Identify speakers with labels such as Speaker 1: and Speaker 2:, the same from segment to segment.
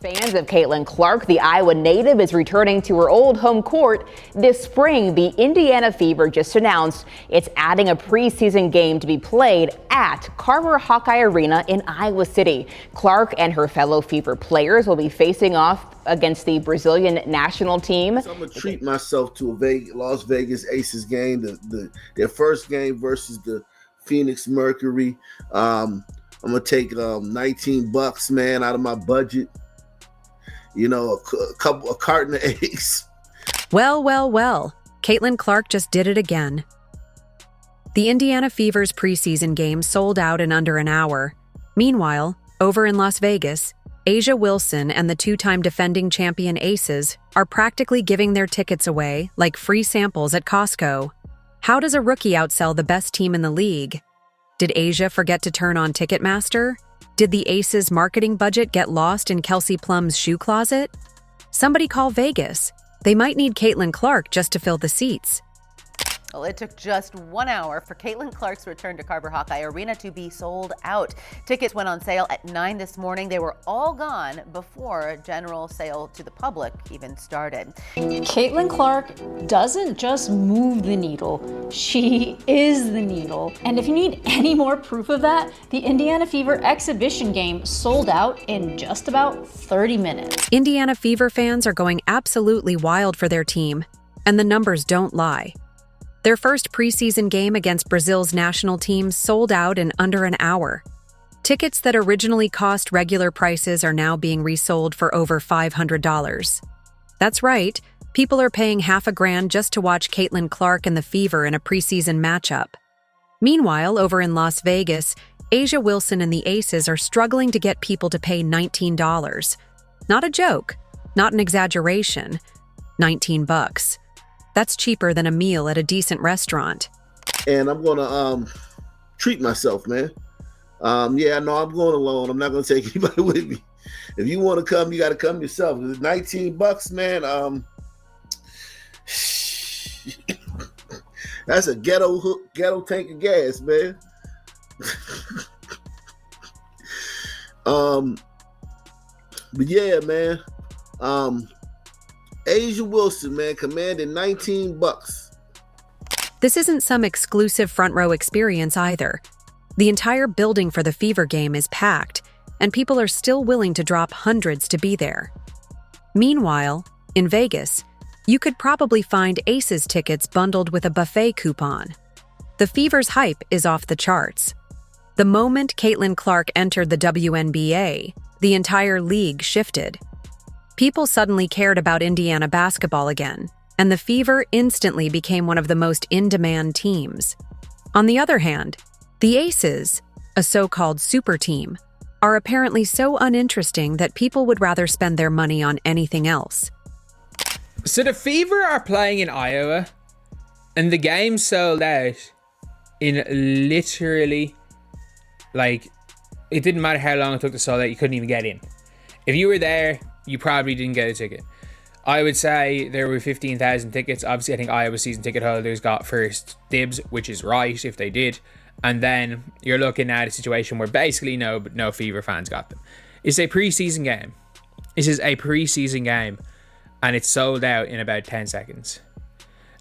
Speaker 1: Fans of Caitlin Clark, the Iowa native, is returning to her old home court this spring. The Indiana Fever just announced it's adding a preseason game to be played at Carver Hawkeye Arena in Iowa City. Clark and her fellow Fever players will be facing off against the Brazilian national team.
Speaker 2: So I'm going to treat myself to a Las Vegas Aces game, their first game versus the Phoenix Mercury. I'm going to take $19, man, out of my budget. You know, a carton of eggs.
Speaker 3: Well. Caitlin Clark just did it again. The Indiana Fever's preseason game sold out in under an hour. Meanwhile, over in Las Vegas, A'ja Wilson and the two-time defending champion Aces are practically giving their tickets away like free samples at Costco. How does a rookie outsell the best team in the league? Did A'ja forget to turn on Ticketmaster? Did the Aces marketing budget get lost in Kelsey Plum's shoe closet? Somebody call Vegas. They might need Caitlin Clark just to fill the seats.
Speaker 4: Well, it took just 1 hour for Caitlin Clark's return to Carver Hawkeye Arena to be sold out. Tickets went on sale at 9 this morning. They were all gone before general sale to the public even started.
Speaker 5: Caitlin Clark doesn't just move the needle, she is the needle. And if you need any more proof of that, the Indiana Fever exhibition game sold out in just about 30 minutes.
Speaker 3: Indiana Fever fans are going absolutely wild for their team, and the numbers don't lie. Their first preseason game against Brazil's national team sold out in under an hour. Tickets that originally cost regular prices are now being resold for over $500. That's right, people are paying $500 just to watch Caitlin Clark and the Fever in a preseason matchup. Meanwhile, over in Las Vegas, A'ja Wilson and the Aces are struggling to get people to pay $19. Not a joke, not an exaggeration. $19. That's cheaper than a meal at a decent restaurant.
Speaker 2: And I'm going to treat myself, man. Yeah, no, I'm going alone. I'm not going to take anybody with me. If you want to come, you got to come yourself. It's $19, man. That's a ghetto tank of gas, man. But yeah, man. A'ja Wilson, man, commanded $19.
Speaker 3: This isn't some exclusive front row experience either. The entire building for the Fever game is packed, and people are still willing to drop hundreds to be there. Meanwhile, in Vegas, you could probably find Aces tickets bundled with a buffet coupon. The Fever's hype is off the charts. The moment Caitlin Clark entered the WNBA, the entire league shifted. People suddenly cared about Indiana basketball again, and the Fever instantly became one of the most in-demand teams. On the other hand, the Aces, a so-called super team, are apparently so uninteresting that people would rather spend their money on anything else.
Speaker 6: So the Fever are playing in Iowa, and the game sold out in literally, like, it didn't matter how long it took to sell out, you couldn't even get in. If you were there, you probably didn't get a ticket. I would say there were 15,000 tickets. Obviously, I think Iowa season ticket holders got first dibs, which is right if they did. And then you're looking at a situation where basically no Fever fans got them. It's a preseason game. This is a preseason game, and it's sold out in about 10 seconds.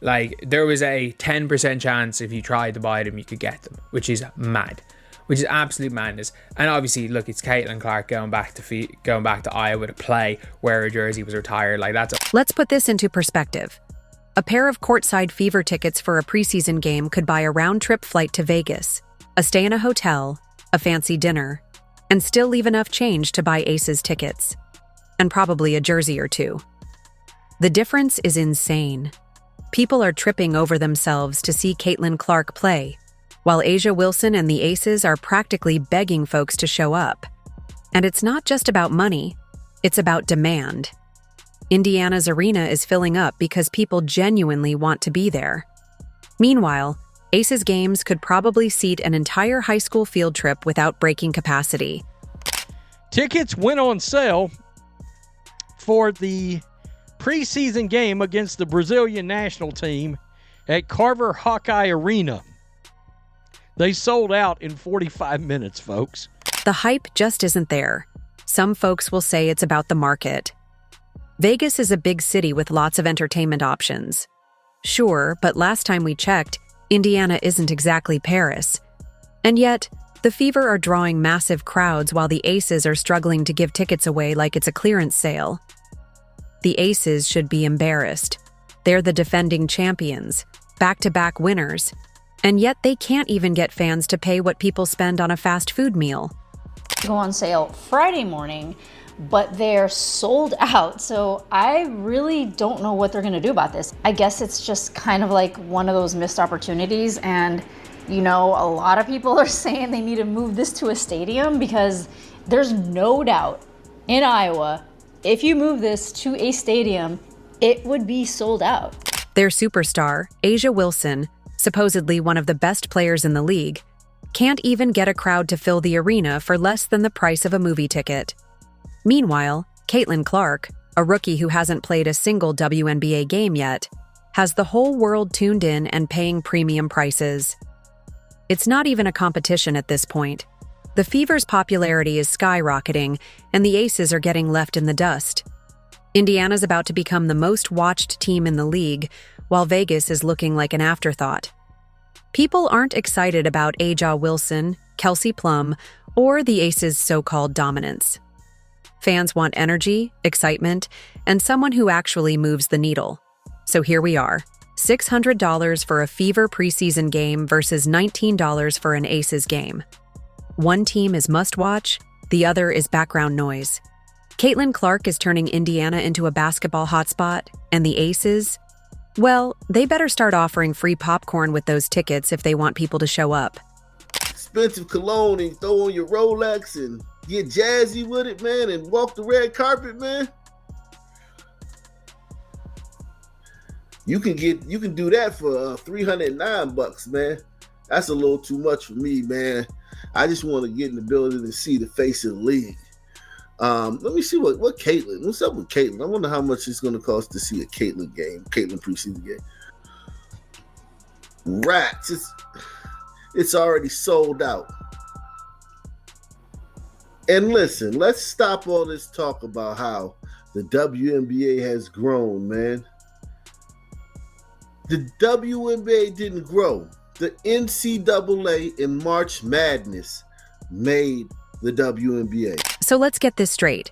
Speaker 6: Like, there was a 10% chance if you tried to buy them, you could get them, which is mad. Which is absolute madness. And obviously, look, it's Caitlin Clark going back to Iowa to play where her jersey was retired. Like,
Speaker 3: Let's put this into perspective. A pair of courtside Fever tickets for a preseason game could buy a round-trip flight to Vegas, a stay in a hotel, a fancy dinner, and still leave enough change to buy Aces tickets. And probably a jersey or two. The difference is insane. People are tripping over themselves to see Caitlin Clark play, while A'ja Wilson and the Aces are practically begging folks to show up. And it's not just about money, it's about demand. Indiana's arena is filling up because people genuinely want to be there. Meanwhile, Aces games could probably seat an entire high school field trip without breaking capacity.
Speaker 7: Tickets went on sale for the preseason game against the Brazilian national team at Carver Hawkeye Arena. They sold out in 45 minutes, folks.
Speaker 3: The hype just isn't there. Some folks will say it's about the market. Vegas is a big city with lots of entertainment options. Sure, but last time we checked, Indiana isn't exactly Paris. And yet, the Fever are drawing massive crowds while the Aces are struggling to give tickets away like it's a clearance sale. The Aces should be embarrassed. They're the defending champions, back-to-back winners, and yet they can't even get fans to pay what people spend on a fast food meal.
Speaker 5: Go on sale Friday morning, but they're sold out. So I really don't know what they're going to do about this. I guess it's just kind of like one of those missed opportunities. And, you know, a lot of people are saying they need to move this to a stadium because there's no doubt in Iowa, if you move this to a stadium, it would be sold out.
Speaker 3: Their superstar, Asia Wilson, supposedly one of the best players in the league, can't even get a crowd to fill the arena for less than the price of a movie ticket. Meanwhile, Caitlin Clark, a rookie who hasn't played a single WNBA game yet, has the whole world tuned in and paying premium prices. It's not even a competition at this point. The Fever's popularity is skyrocketing, and the Aces are getting left in the dust. Indiana's about to become the most watched team in the league, while Vegas is looking like an afterthought. People aren't excited about Aja Wilson, Kelsey Plum, or the Aces' so-called dominance. Fans want energy, excitement, and someone who actually moves the needle. So here we are, $600 for a Fever preseason game versus $19 for an Aces game. One team is must-watch, the other is background noise. Caitlin Clark is turning Indiana into a basketball hotspot, and the Aces, well, they better start offering free popcorn with those tickets if they want people to show up.
Speaker 2: Expensive cologne and throw on your Rolex and get jazzy with it, man, and walk the red carpet, man. You can do that for $309, man. That's a little too much for me, man. I just want to get in the building and see the face of the league. Let me see what Caitlin. What's up with Caitlin? I wonder how much it's going to cost to see a Caitlin preseason game. Rats, it's already sold out. And listen, let's stop all this talk about how the WNBA has grown, man. The WNBA didn't grow. The NCAA in March Madness made the WNBA.
Speaker 3: So let's get this straight.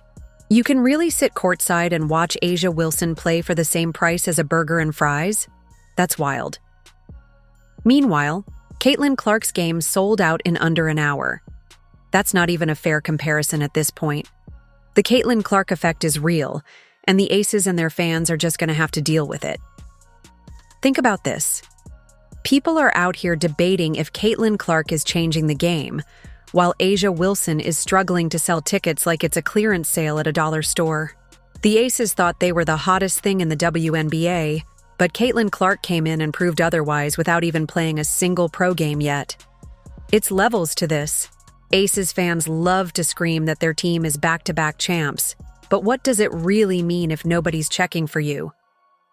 Speaker 3: You can really sit courtside and watch Asia Wilson play for the same price as a burger and fries? That's wild. Meanwhile, Caitlin Clark's game sold out in under an hour. That's not even a fair comparison at this point. The Caitlin Clark effect is real, and the Aces and their fans are just going to have to deal with it. Think about this. People are out here debating if Caitlin Clark is changing the game, while Asia Wilson is struggling to sell tickets like it's a clearance sale at a dollar store. The Aces thought they were the hottest thing in the WNBA, but Caitlin Clark came in and proved otherwise without even playing a single pro game yet. It's levels to this. Aces fans love to scream that their team is back-to-back champs, but what does it really mean if nobody's checking for you?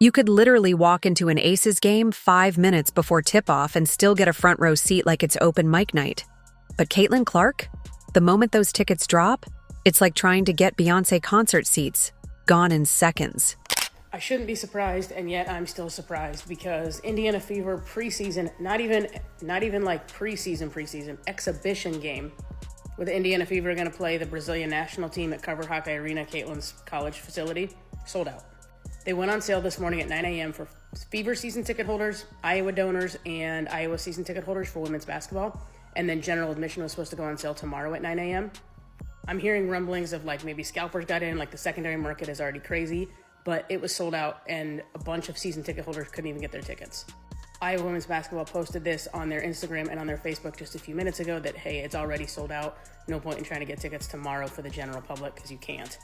Speaker 3: You could literally walk into an Aces game 5 minutes before tip-off and still get a front row seat like it's open mic night. But Caitlin Clark? The moment those tickets drop, it's like trying to get Beyoncé concert seats. Gone in seconds.
Speaker 8: I shouldn't be surprised, and yet I'm still surprised because Indiana Fever preseason, not even like preseason, exhibition game, where the Indiana Fever are going to play the Brazilian national team at Carver Hawkeye Arena, Caitlin's college facility, sold out. They went on sale this morning at 9 a.m. for Fever season ticket holders, Iowa donors, and Iowa season ticket holders for women's basketball. And then general admission was supposed to go on sale tomorrow at 9 a.m. I'm hearing rumblings of like maybe scalpers got in, like the secondary market is already crazy, but it was sold out and a bunch of season ticket holders couldn't even get their tickets. Iowa women's basketball posted this on their Instagram and on their Facebook just a few minutes ago that, hey, it's already sold out. No point in trying to get tickets tomorrow for the general public because you can't.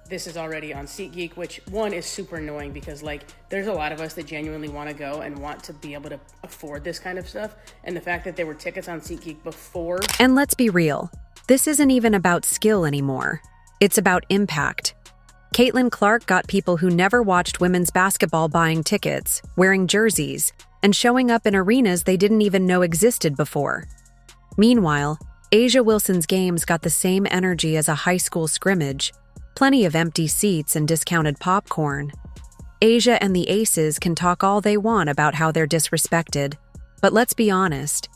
Speaker 8: This is already on SeatGeek, which one is super annoying because like there's a lot of us that genuinely want to go and want to be able to afford this kind of stuff. And the fact that there were tickets on SeatGeek before.
Speaker 3: And let's be real, this isn't even about skill anymore. It's about impact. Caitlin Clark got people who never watched women's basketball buying tickets, wearing jerseys, and showing up in arenas they didn't even know existed before. Meanwhile, A'ja Wilson's games got the same energy as a high school scrimmage, plenty of empty seats and discounted popcorn. A'ja and the Aces can talk all they want about how they're disrespected, but let's be honest,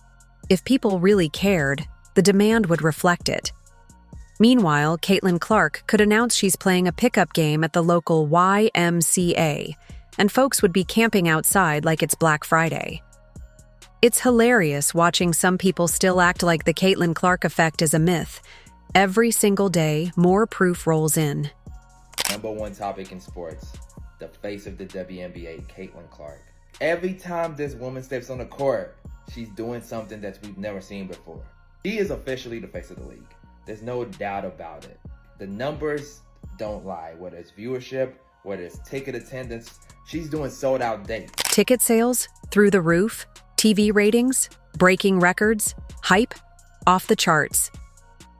Speaker 3: if people really cared, the demand would reflect it. Meanwhile, Caitlin Clark could announce she's playing a pickup game at the local YMCA, and folks would be camping outside like it's Black Friday. It's hilarious watching some people still act like the Caitlin Clark effect is a myth. Every single day, more proof rolls in.
Speaker 9: Number one topic in sports, the face of the WNBA, Caitlin Clark. Every time this woman steps on the court, she's doing something that we've never seen before. She is officially the face of the league. There's no doubt about it. The numbers don't lie, whether it's viewership, whether it's ticket attendance, she's doing sold out dates.
Speaker 3: Ticket sales, through the roof, TV ratings, breaking records, hype, off the charts.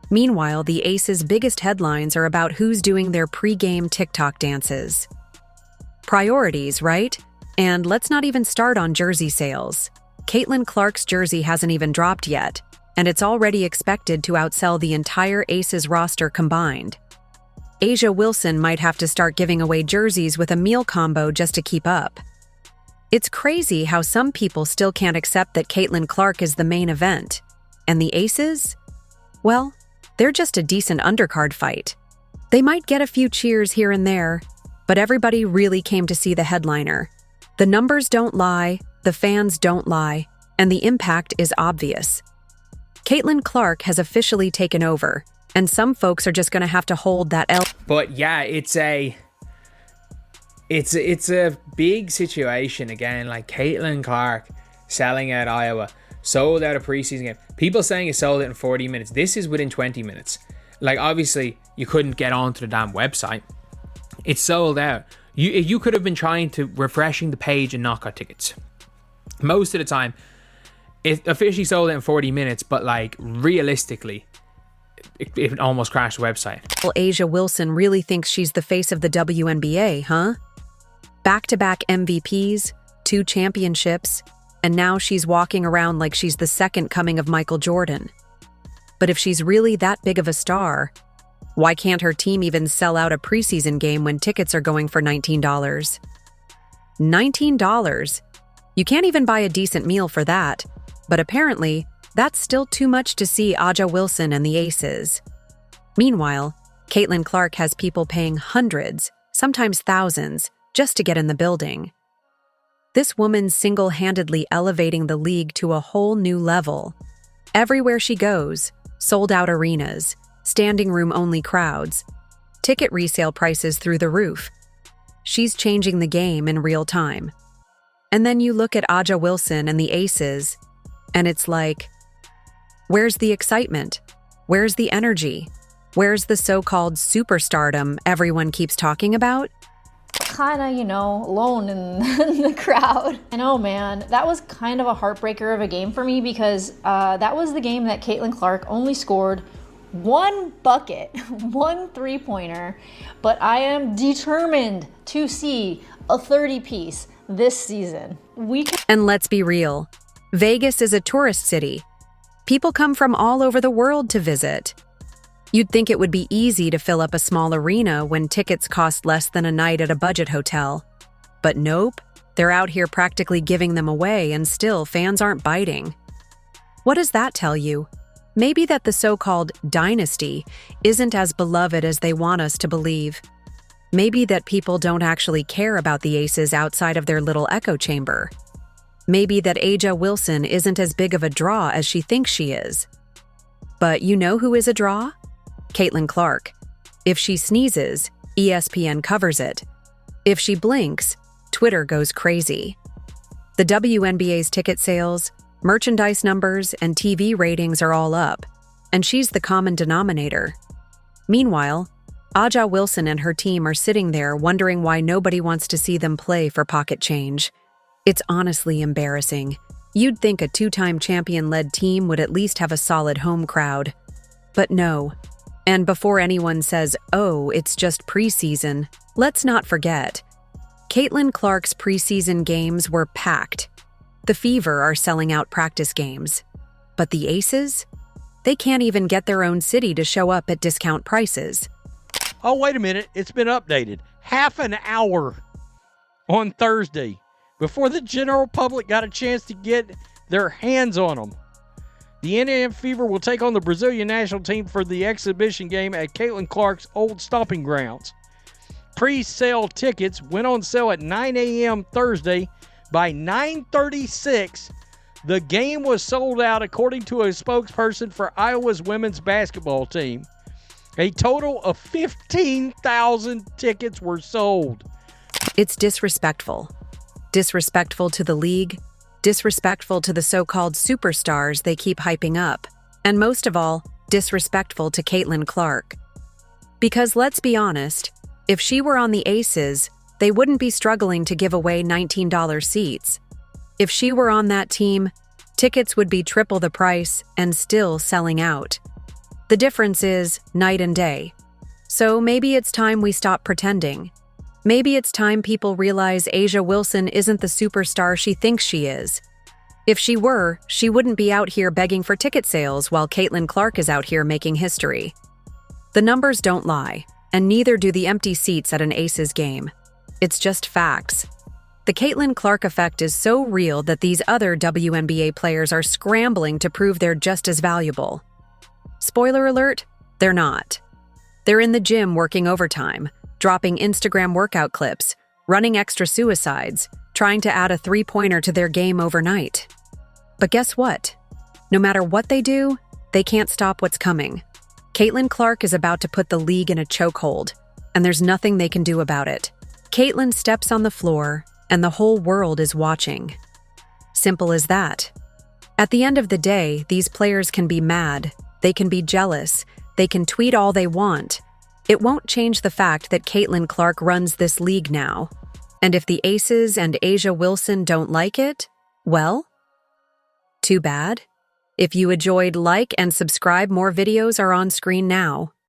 Speaker 3: Meanwhile, the Aces' biggest headlines are about who's doing their pre-game TikTok dances. Priorities, right? And let's not even start on jersey sales. Caitlin Clark's jersey hasn't even dropped yet, and it's already expected to outsell the entire Aces roster combined. A'ja Wilson might have to start giving away jerseys with a meal combo just to keep up. It's crazy how some people still can't accept that Caitlin Clark is the main event. And the Aces? Well, they're just a decent undercard fight. They might get a few cheers here and there, but everybody really came to see the headliner. The numbers don't lie, the fans don't lie, and the impact is obvious. Caitlin Clark has officially taken over, and some folks are just going to have to hold that L.
Speaker 6: But yeah, it's a big situation again. Like Caitlin Clark selling out Iowa, sold out a preseason game. People saying it sold out in 40 minutes. This is within 20 minutes. Like obviously you couldn't get onto the damn website. It's sold out. You could have been trying to refreshing the page and not got tickets. Most of the time, it officially sold out in 40 minutes, but like realistically, it almost crashed the website.
Speaker 3: Well, A'ja Wilson really thinks she's the face of the WNBA, huh? Back-to-back MVPs, 2 championships, and now she's walking around like she's the second coming of Michael Jordan. But if she's really that big of a star, why can't her team even sell out a preseason game when tickets are going for $19? $19? You can't even buy a decent meal for that, but apparently, that's still too much to see A'ja Wilson and the Aces. Meanwhile, Caitlin Clark has people paying hundreds, sometimes thousands, just to get in the building. This woman's single-handedly elevating the league to a whole new level. Everywhere she goes, sold-out arenas, standing room-only crowds, ticket resale prices through the roof. She's changing the game in real time. And then you look at A'ja Wilson and the Aces, and it's like, where's the excitement? Where's the energy? Where's the so-called superstardom everyone keeps talking about?
Speaker 5: Kinda, alone in the crowd. And oh man, that was kind of a heartbreaker of a game for me because that was the game that Caitlin Clark only scored 1 bucket, 1 3-pointer, but I am determined to see a 30-piece this season.
Speaker 3: And let's be real, Vegas is a tourist city. People come from all over the world to visit. You'd think it would be easy to fill up a small arena when tickets cost less than a night at a budget hotel. But nope, they're out here practically giving them away and still fans aren't biting. What does that tell you? Maybe that the so-called dynasty isn't as beloved as they want us to believe. Maybe that people don't actually care about the Aces outside of their little echo chamber. Maybe that A'ja Wilson isn't as big of a draw as she thinks she is. But you know who is a draw? Caitlin Clark. If she sneezes, ESPN covers it. If she blinks, Twitter goes crazy. The WNBA's ticket sales, merchandise numbers, and TV ratings are all up, and she's the common denominator. Meanwhile, A'ja Wilson and her team are sitting there wondering why nobody wants to see them play for pocket change. It's honestly embarrassing. You'd think a 2-time champion-led team would at least have a solid home crowd. But no. And before anyone says, oh, it's just preseason, let's not forget. Caitlin Clark's preseason games were packed. The Fever are selling out practice games. But the Aces? They can't even get their own city to show up at discount prices.
Speaker 7: Oh, wait a minute. It's been updated. Half an hour on Thursday before the general public got a chance to get their hands on them. The Indiana Fever will take on the Brazilian national team for the exhibition game at Caitlin Clark's old stomping grounds. Pre-sale tickets went on sale at 9 a.m. Thursday. By 9:36, the game was sold out, according to a spokesperson for Iowa's women's basketball team. A total of 15,000 tickets were sold.
Speaker 3: It's disrespectful. Disrespectful to the league, disrespectful to the so-called superstars they keep hyping up, and most of all, disrespectful to Caitlin Clark. Because let's be honest, if she were on the Aces, they wouldn't be struggling to give away $19 seats. If she were on that team, tickets would be triple the price and still selling out. The difference is night and day. So maybe it's time we stop pretending. Maybe it's time people realize A'ja Wilson isn't the superstar she thinks she is. If she were, she wouldn't be out here begging for ticket sales while Caitlin Clark is out here making history. The numbers don't lie, and neither do the empty seats at an Aces game. It's just facts. The Caitlin Clark effect is so real that these other WNBA players are scrambling to prove they're just as valuable. Spoiler alert, they're not. They're in the gym working overtime, dropping Instagram workout clips, running extra suicides, trying to add a three-pointer to their game overnight. But guess what? No matter what they do, they can't stop what's coming. Caitlin Clark is about to put the league in a chokehold, and there's nothing they can do about it. Caitlin steps on the floor, and the whole world is watching. Simple as that. At the end of the day, these players can be mad, they can be jealous, they can tweet all they want. It won't change the fact that Caitlin Clark runs this league now. And if the Aces and A'ja Wilson don't like it, well, too bad. If you enjoyed, like and subscribe. More videos are on screen now.